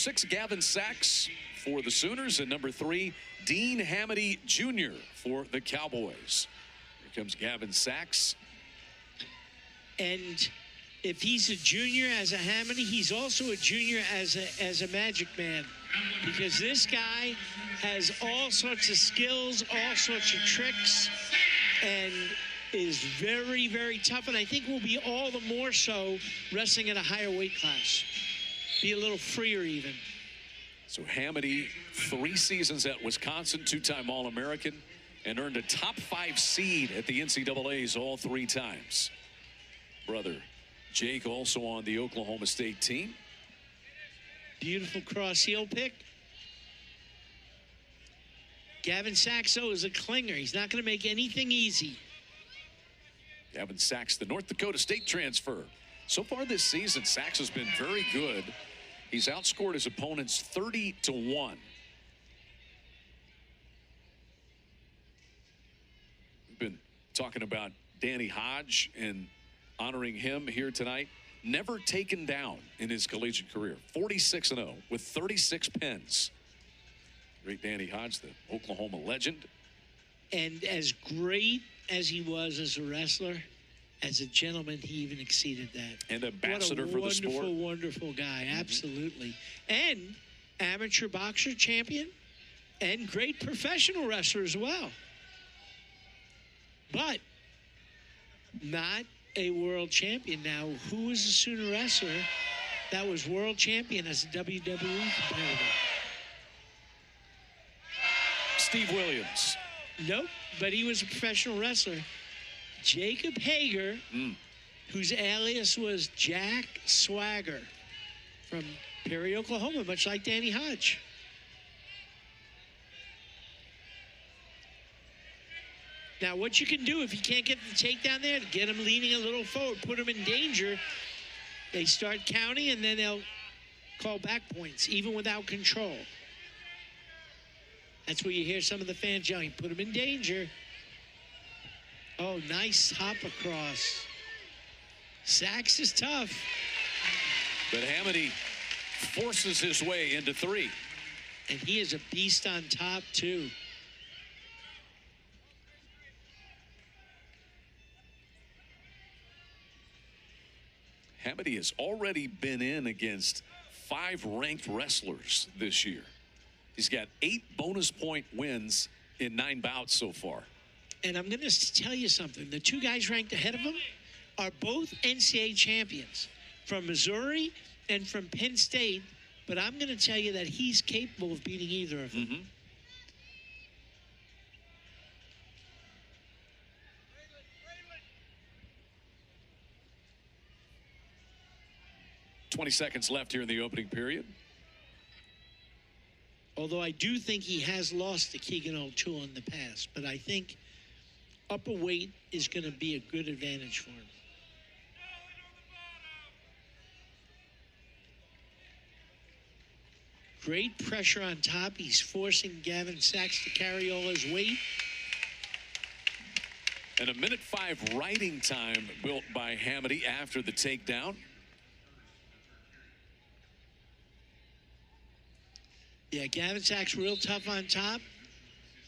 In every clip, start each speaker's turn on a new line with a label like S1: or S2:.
S1: 6, Gavin Sax for the Sooners, and number 3, Dean Hamiti Jr. for the Cowboys. Here comes Gavin Sax.
S2: And if he's a junior as a Hamiti, he's also a junior as a Magic Man, because this guy has all sorts of skills, all sorts of tricks, and is very, very tough. And I think will be all the more so wrestling at a higher weight class. Be a little freer even.
S1: So Hamiti, 3 seasons at Wisconsin, 2-time All-American, and earned a top 5 seed at the NCAAs all 3 times. Brother Jake also on the Oklahoma State team.
S2: Beautiful cross heel pick. Gavin Sax, though, is a clinger. He's not going to make anything easy.
S1: Gavin Sax, the North Dakota State transfer. So far this season, Sax has been very good. He's outscored his opponents 30-1. We've been talking about Danny Hodge and honoring him here tonight. Never taken down in his collegiate career. 46-0 with 36 pins. Great Danny Hodge, the Oklahoma legend.
S2: And as great as he was as a wrestler, as a gentleman, he even exceeded that.
S1: And ambassador for the sport.
S2: Wonderful, wonderful guy. Absolutely. And amateur boxer champion and great professional wrestler as well. But not a world champion. Now, who is a Sooner wrestler that was world champion as a WWE competitor?
S1: Steve Williams.
S2: Nope, but he was a professional wrestler. Jacob Hager, whose alias was Jack Swagger, from Perry, Oklahoma, much like Danny Hodge. Now, what you can do if you can't get the takedown there, to get him leaning a little forward, put him in danger, they start counting, and then they'll call back points, even without control. That's where you hear some of the fans yelling, put him in danger. Oh, nice hop across. Sax is tough.
S1: But Hamiti forces his way into 3.
S2: And he is a beast on top, too.
S1: Hamiti has already been in against 5 ranked wrestlers this year. He's got 8 bonus point wins in 9 bouts so far.
S2: And I'm going to tell you something. The 2 guys ranked ahead of him are both NCAA champions from Missouri and from Penn State. But I'm going to tell you that he's capable of beating either of them.
S1: 20 seconds left here in the opening period.
S2: Although I do think he has lost to Keegan O'Toole in the past, but I think upper weight is going to be a good advantage for him. Great pressure on top. He's forcing Gavin Sax to carry all his weight.
S1: And a 1:05 riding time built by Hamiti after the takedown.
S2: Yeah, Gavin Sax real tough on top.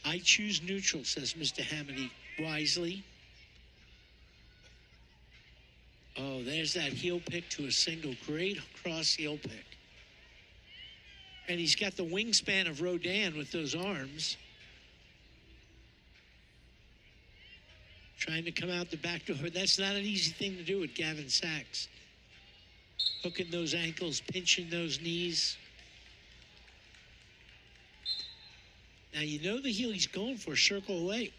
S2: I choose neutral, says Mr. Hamiti wisely. Oh, there's that heel pick to a single. Great cross heel pick. And he's got the wingspan of Rodan with those arms. Trying to come out the back door. That's not an easy thing to do with Gavin Sax. Hooking those ankles, pinching those knees. Now, you know the heel he's going for, circle away.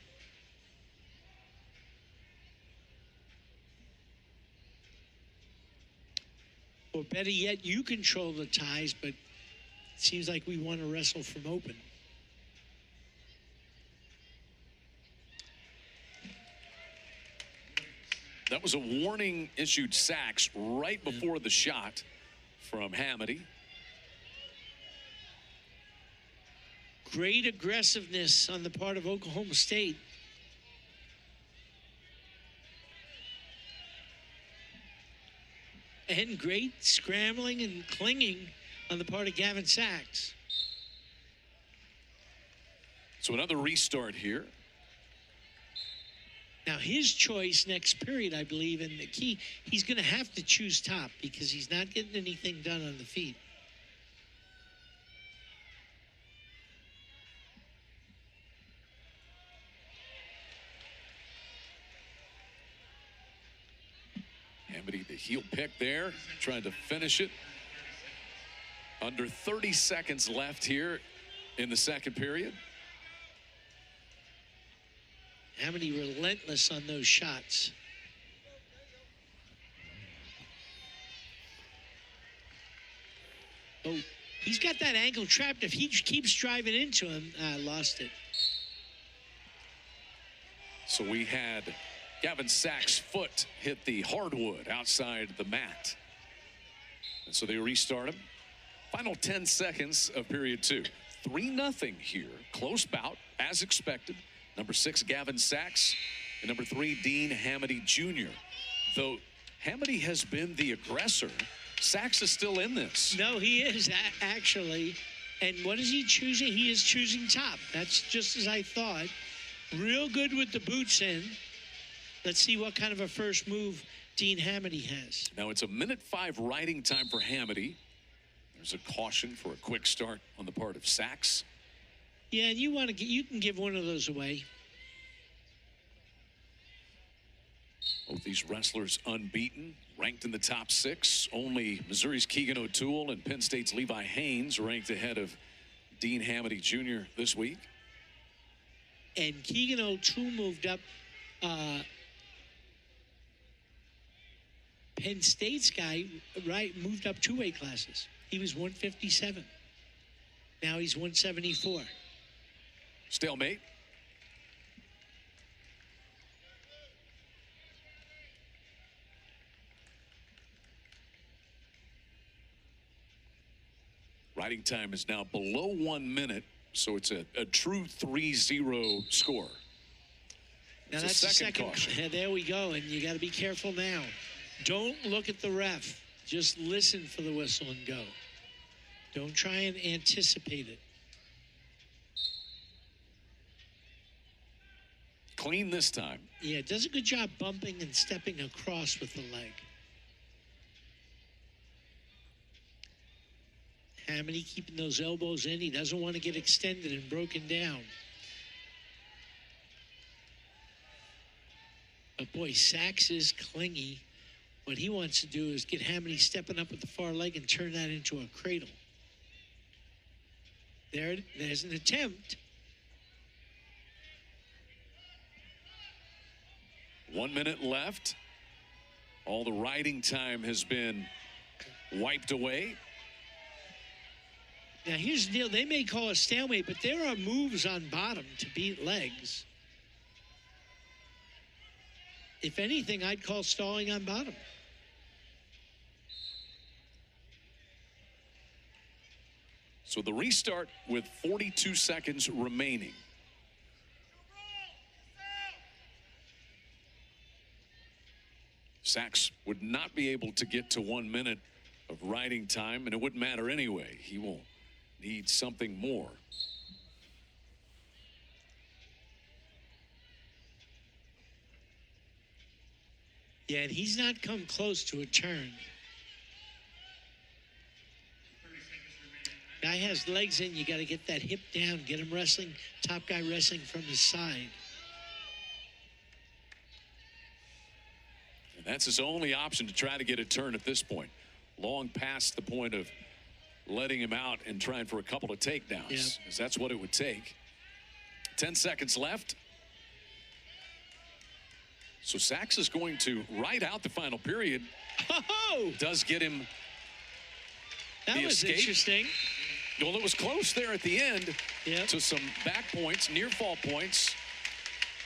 S2: Or better yet, you control the ties, but it seems like we want to wrestle from open.
S1: That was a warning issued Sax right before the shot from Hamiti.
S2: Great aggressiveness on the part of Oklahoma State. And great scrambling and clinging on the part of Gavin Sax.
S1: So another restart here.
S2: Now his choice next period, I believe, and the key, he's going to have to choose top because he's not getting anything done on the feet.
S1: Hamiti, the heel pick there, trying to finish it. Under 30 seconds left here in the second period.
S2: Hamiti relentless on those shots. Oh, he's got that ankle trapped. If he keeps driving into him, lost it.
S1: So we had Gavin Sax's foot hit the hardwood outside the mat. And so they restart him. Final 10 seconds of period 2. 3-0 here. Close bout, as expected. Number 6, Gavin Sax. And number 3, Dean Hamiti Jr. Though Hamiti has been the aggressor, Sax is still in this.
S2: No, he is actually. And what is he choosing? He is choosing top. That's just as I thought. Real good with the boots in. Let's see what kind of a first move Dean Hamiti has.
S1: Now it's a 1:05 riding time for Hamiti. There's a caution for a quick start on the part of Sax.
S2: Yeah, and you can give one of those away.
S1: Both these wrestlers unbeaten, ranked in the top 6. Only Missouri's Keegan O'Toole and Penn State's Levi Haynes ranked ahead of Dean Hamiti Jr. this week.
S2: And Keegan O'Toole moved up. Penn State's guy, moved up 2 weight classes. He was 157. Now he's 174.
S1: Stalemate. Riding time is now below 1 minute, so it's a true 3-0 score.
S2: Now that's the second caution. There we go, and you got to be careful now. Don't look at the ref. Just listen for the whistle and go. Don't try and anticipate it.
S1: Clean this time.
S2: Yeah, does a good job bumping and stepping across with the leg. Hamiti keeping those elbows in. He doesn't want to get extended and broken down. But boy, Sax is clingy. What he wants to do is get Hamiti stepping up with the far leg and turn that into a cradle. There's an attempt.
S1: 1 minute left. All the riding time has been wiped away.
S2: Now here's the deal. They may call a stalemate, but there are moves on bottom to beat legs. If anything, I'd call stalling on bottom.
S1: So the restart with 42 seconds remaining. Sax would not be able to get to 1 minute of riding time, and it wouldn't matter anyway. He will need something more.
S2: Yeah, and he's not come close to a turn. Guy has legs in. You got to get that hip down. Get him wrestling. Top guy wrestling from the side.
S1: And that's his only option to try to get a turn at this point. Long past the point of letting him out and trying for a couple of takedowns.
S2: Yep.
S1: Because that's what it would take. 10 seconds left. So Sax is going to ride out the final period.
S2: Oh!
S1: Does get him
S2: that
S1: the
S2: was
S1: escape.
S2: Interesting.
S1: Well, it was close there at the end.
S2: Yep.
S1: To some back points, near fall points.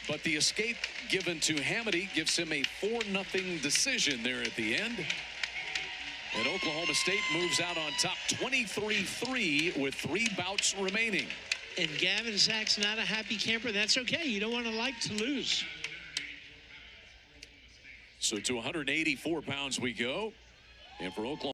S1: But the escape given to Hamiti gives him a 4-0 decision there at the end. And Oklahoma State moves out on top 23-3 with 3 bouts remaining.
S2: And Gavin Sax not a happy camper. That's okay. You don't want to like to lose.
S1: So to 184 pounds we go. And for Oklahoma.